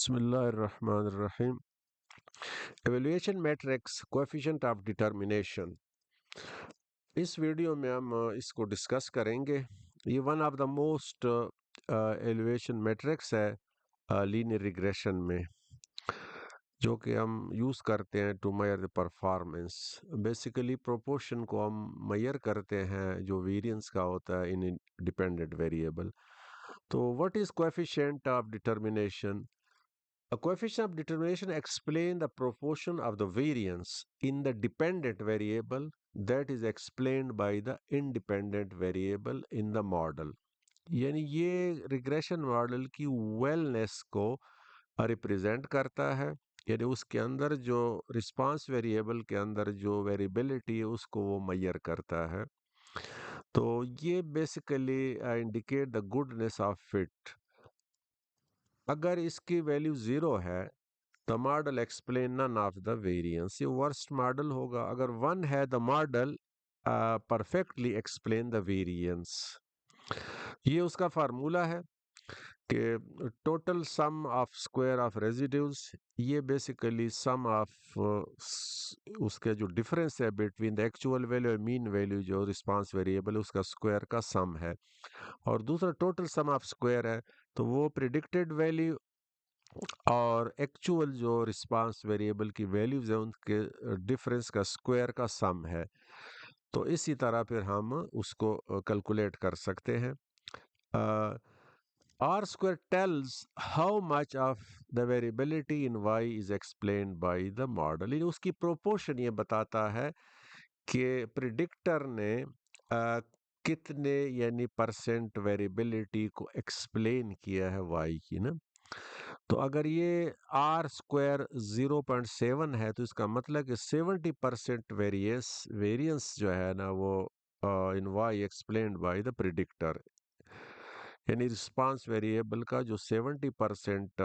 बिस्मिल्लाहिर्रहमानिर्रहीम। Evaluation matrix coefficient of determination. इस video में हम इसको डिस्कस करेंगे। ये one of the most evaluation matrix है लीनियर रिग्रेशन में, जो कि हम यूज़ करते हैं to measure the performance. Basically proportion को हम मेजर करते हैं जो वेरिएंस का होता है इन डिपेंडेंट वेरिएबल। तो what is coefficient of determination? A coefficient of determination explain the proportion of the variance in the dependent variable that is explained by the independent variable in the model। यानी ये regression model की wellness को represent करता है, यानी उसके अंदर जो रिस्पांस वेरिएबल के अंदर जो वेरिएबिलिटी है उसको वो मेजर करता है। तो ये basically indicate the goodness of fit. अगर इसकी वैल्यू ज़ीरो है the model explain none of the variance, ये वर्स्ट मॉडल होगा। अगर वन है the model perfectly explain the variance. ये उसका फार्मूला है कि total sum of square of residues, ये बेसिकली सम ऑफ उसके जो डिफरेंस है बिटवीन द एक्चुअल वैल्यू और मीन वैल्यू, जो रिस्पांस वेरिएबल है उसका स्क्वायर का सम है। और दूसरा टोटल सम ऑफ स्क्वायर है, तो वो प्रिडिक्टेड वैल्यू और एक्चुअल जो रिस्पांस वेरिएबल की वैल्यूज है उनके डिफरेंस का स्क्वायर का सम है। तो इसी तरह फिर हम उसको कैलकुलेट कर सकते हैं। R square tells how much of the variability in Y is explained by the model. ये उसकी प्रोपोर्शन ये बताता है कि प्रिडिक्टर ने कितने यानी परसेंट वेरिएबिलिटी को एक्सप्लेन किया है वाई की ना। तो अगर ये आर स्क्वायर 0.7 है तो इसका मतलब कि 70% वेरियंस जो है ना वो in Y explained by the predictor, यानी रिस्पांस वेरिएबल का जो 70%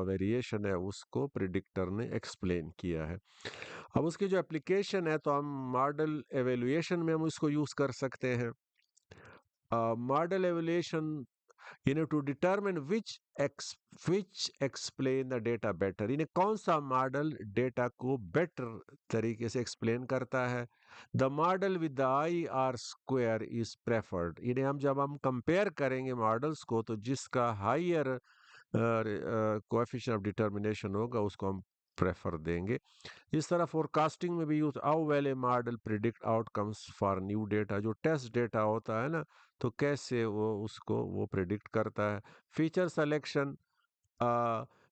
वेरिएशन है उसको प्रिडिक्टर ने एक्सप्लेन किया है। अब उसकी जो एप्लीकेशन है तो हम मॉडल एवेल्युएशन में हम उसको यूज़ कर सकते हैं। Model evaluation to determine which explain the data better, यानी कौन सा मॉडल डेटा को बेटर तरीके से एक्सप्लेन करता है। The model with the I R square is preferred, यानी जब हम कंपेयर करेंगे मॉडल्स को तो जिसका हायर कोएफिशिएंट ऑफ डिटर्मिनेशन होगा उसको हम प्रेफर देंगे। इस तरह फोरकास्टिंग में भी use how well A model predict outcomes for new data, जो टेस्ट डेटा होता है ना तो कैसे वो उसको वो प्रिडिक्ट करता है। फीचर सिलेक्शन,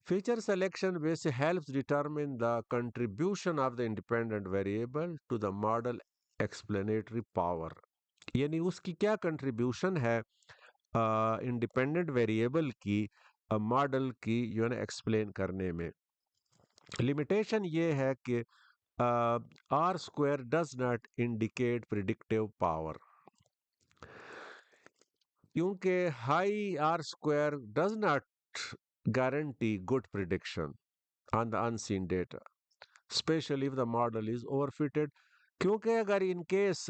फीचर सिलेक्शन वैसे helps determine the contribution of the independent variable to the model explanatory power, यानी उसकी क्या कंट्रीब्यूशन है इंडिपेंडेंट वेरिएबल की मॉडल की जो है ना एक्सप्लेन करने में। लिमिटेशन ये है कि R square does not indicate predictive power, क्योंकि high R square does not guarantee good prediction on the unseen data, especially if the model is overfitted। क्योंकि अगर इन केस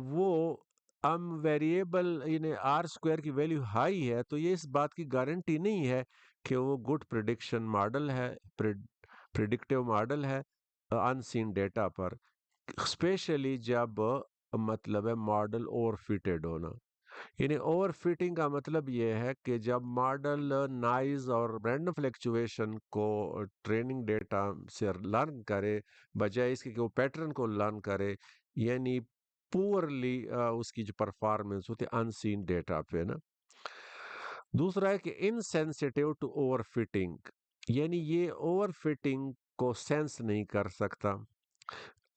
वो वेरिएबल इन आर स्क्वायर की value high है तो ये इस बात की गारंटी नहीं है कि वो गुड प्रिडिक्शन मॉडल है, प्रिडिक्टिव मॉडल है अनसीन डेटा पर, स्पेशली जब मतलब है मॉडल ओवरफिटेड होना। यानी ओवर फिटिंग का मतलब ये है कि जब मॉडल नॉइज और रैंडम फ्लक्चुएशन को ट्रेनिंग डेटा से लर्न करे बजाय इसके कि वो पैटर्न को लर्न करे, यानी पुअरली उसकी जो परफॉर्मेंस होती है अनसीन डेटा पे ना। दूसरा है कि इनसेंसिटिव टू ओवर फिटिंग, यानी ये ओवर फिटिंग को सेंस नहीं कर सकता।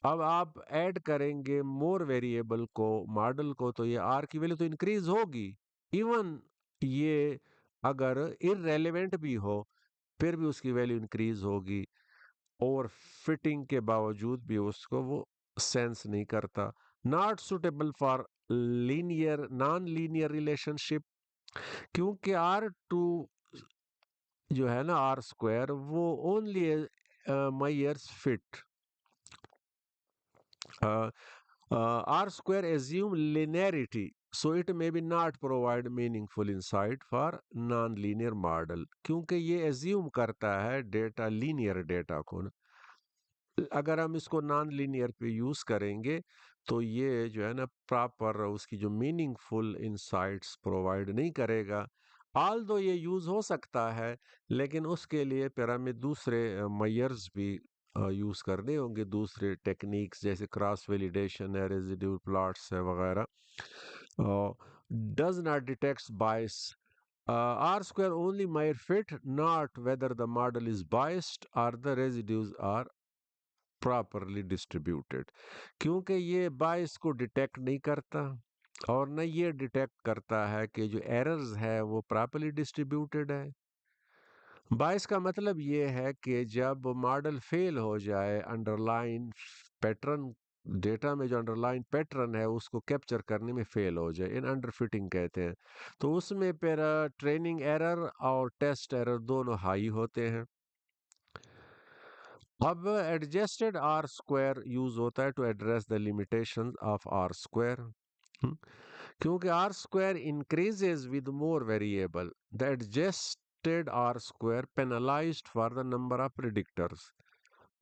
अब आप ऐड करेंगे मोर वेरिएबल को मॉडल को तो ये आर की वैल्यू तो इंक्रीज होगी, इवन ये अगर इररेलेवेंट भी हो फिर भी उसकी वैल्यू इंक्रीज होगी। ओवर फिटिंग के बावजूद भी उसको वो सेंस नहीं करता। Not suitable for linear non linear relationship, क्योंकि आर टू जो है ना आर स्क्वायर वो only measures fit. R square assume linearity, so it may be not provide meaningful insight for non linear model, क्योंकि ये assume करता है data, linear data को ना। अगर हम इसको नॉन लीनियर पे यूज करेंगे तो ये जो है ना प्रॉपर उसकी जो मीनिंगफुल इंसाइट्स प्रोवाइड नहीं करेगा। ऑल दो ये यूज हो सकता है, लेकिन उसके लिए फिर हमें दूसरे मेयर्स भी यूज करने होंगे, दूसरे टेक्निक्स जैसे क्रॉस वैलिडेशन है, रेजिड्यूल प्लॉट्स है वगैरह। Does not detects bias, R square only measure fit not whether the model is biased और the residues are properly distributed, क्योंकि ये बायस को डिटेक्ट नहीं करता और न ये डिटेक्ट करता है कि जो एरर्स है वो प्रॉपरली डिस्ट्रीब्यूटेड है। बायस का मतलब ये है कि जब मॉडल फेल हो जाए, अंडरलाइन पैटर्न, डेटा में जो अंडरलाइन पैटर्न है उसको कैप्चर करने में फेल हो जाए, इन अंडरफिटिंग कहते हैं, तो उसमें फिर ट्रेनिंग एरर और टेस्ट एरर दोनों हाई होते हैं। अब एडजस्टेड आर स्क्वायर यूज होता है to address the limitations of R square, क्योंकि R square increases with more variable, the adjusted R square penalized for the number of predictors.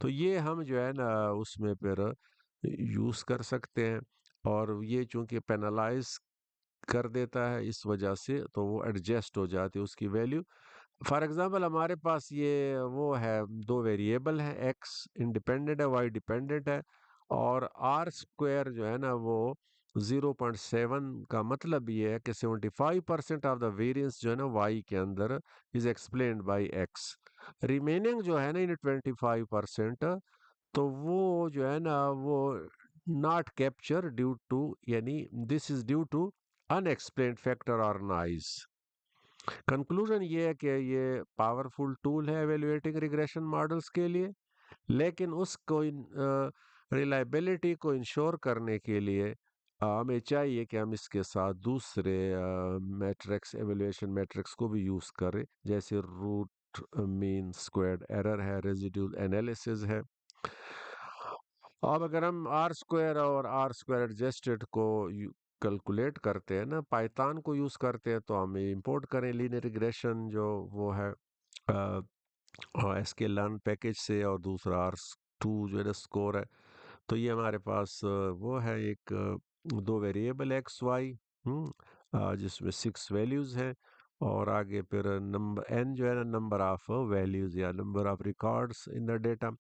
तो ये हम जो है ना उसमें फिर यूज कर सकते हैं, और ये चूंकि पेनलाइज कर देता है इस वजह से तो वो एडजस्ट हो जाती है उसकी वैल्यू। फॉर एग्जांपल हमारे पास ये वो है, दो वेरिएबल है, एक्स इंडिपेंडेंट है, वाई डिपेंडेंट है, और आर स्क्वायर जो है ना वो 0.7 का मतलब ये है कि 75% ऑफ द वेरिएंस जो है ना वाई के अंदर is explained bye x. Remaining जो है ना इन 25%, तो वो जो है ना वो नॉट कैप्चर ड्यू टू, यानी this is due to unexplained factor और नॉइज। कंक्लूजन ये है कि ये पावरफुल टूल है एवेल्युएटिंग रिग्रेशन मॉडल्स के लिए, लेकिन उसको रिलायबिलिटी को इंश्योर करने के लिए हमें चाहिए कि हम इसके साथ दूसरे मैट्रिक्स, एवेल्युएशन मैट्रिक्स को भी यूज करें, जैसे रूट मीन स्क्वायर्ड एरर है, रेजिड्यूल एनालिसिस है। अब अगर हम आर स्क्वायर और आर स्क्वायर एडजस्टेड को कैलकुलेट करते हैं ना, पाइथन को यूज करते हैं, तो हम इंपोर्ट करें लीनियर रिग्रेशन जो वो है एसके लर्न पैकेज से, और दूसरा आर टू जो है ना स्कोर है। तो ये हमारे पास वो है एक दो वेरिएबल एक्स वाई, जिसमें 6 वैल्यूज हैं, और आगे फिर नंबर एन जो है ना नंबर ऑफ वैल्यूज या number of records in the data.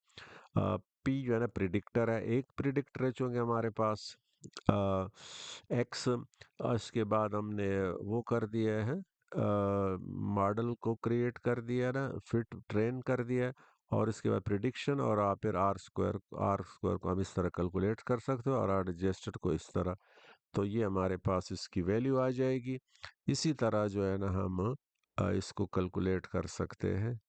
P जो है ना प्रिडिक्टर है, एक प्रिडिक्टर है चूंकि हमारे पास एक्स। इसके बाद हमने वो कर दिया है, मॉडल को क्रिएट कर दिया ना, फिट ट्रेन कर दिया है, और इसके बाद प्रिडिक्शन, और आप फिर आर स्क्वायर को हम इस तरह कैलकुलेट कर सकते हो और आर एडजस्टेड को इस तरह। तो ये हमारे पास इसकी वैल्यू आ जाएगी। इसी तरह जो है ना हम इसको कैलकुलेट कर सकते हैं।